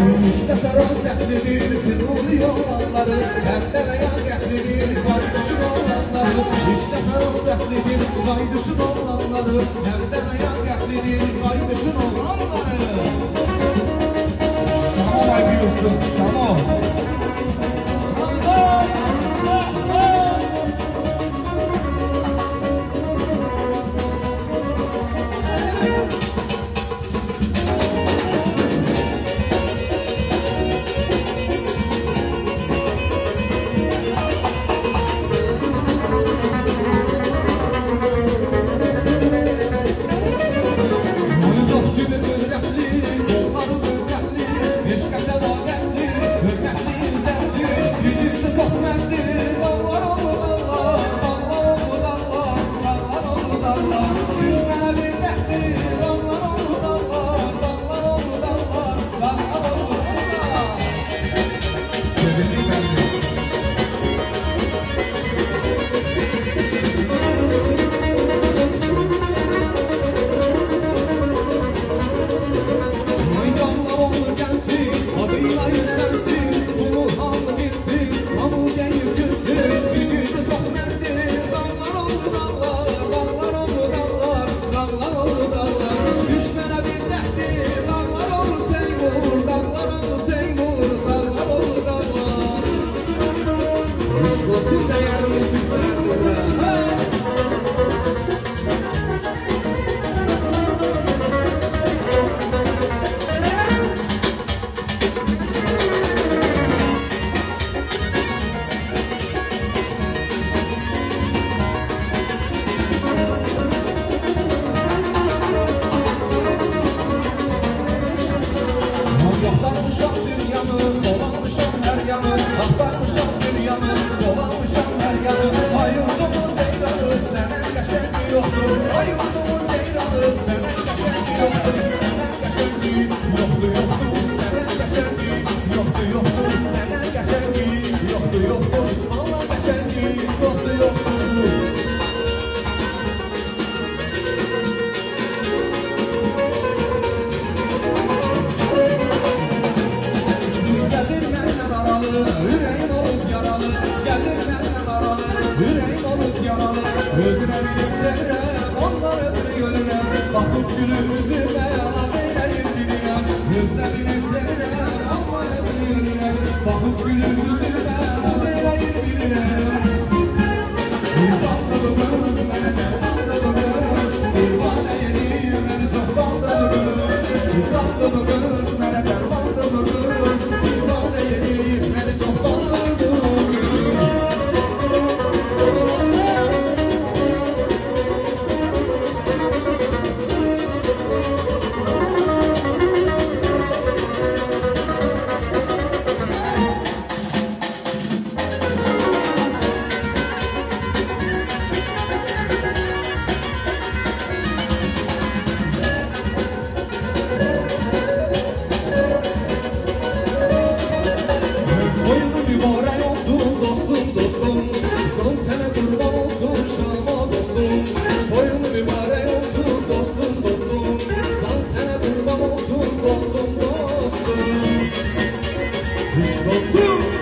İşte ferasətlidir Füzuli olanları, Həmdən əyan qəxlidir Qaydışın olanları. İşte ferasətlidir Qaydışın olanları, Həmdən əyan qəxlidir Qaydışın olanları. Şamo ayırıyorsun, Şamo. Özüne bilip sevirem, onlar ödür gönlüne. Bakıp gülür yüzüme, ağzıylayım diline. Özüne bilip sevirem, onlar ödür gönlüne. Bakıp gülür yüzüme, ağzıylayım diline. Uzandı bu kız, bana dermandı bu kız. Kurbanı yerim, beni zıplandı bu kız. Uzandı bu kız, bana dermandı bu kız. Kurbanı yerim, beni zıplandı bu kız. Dostum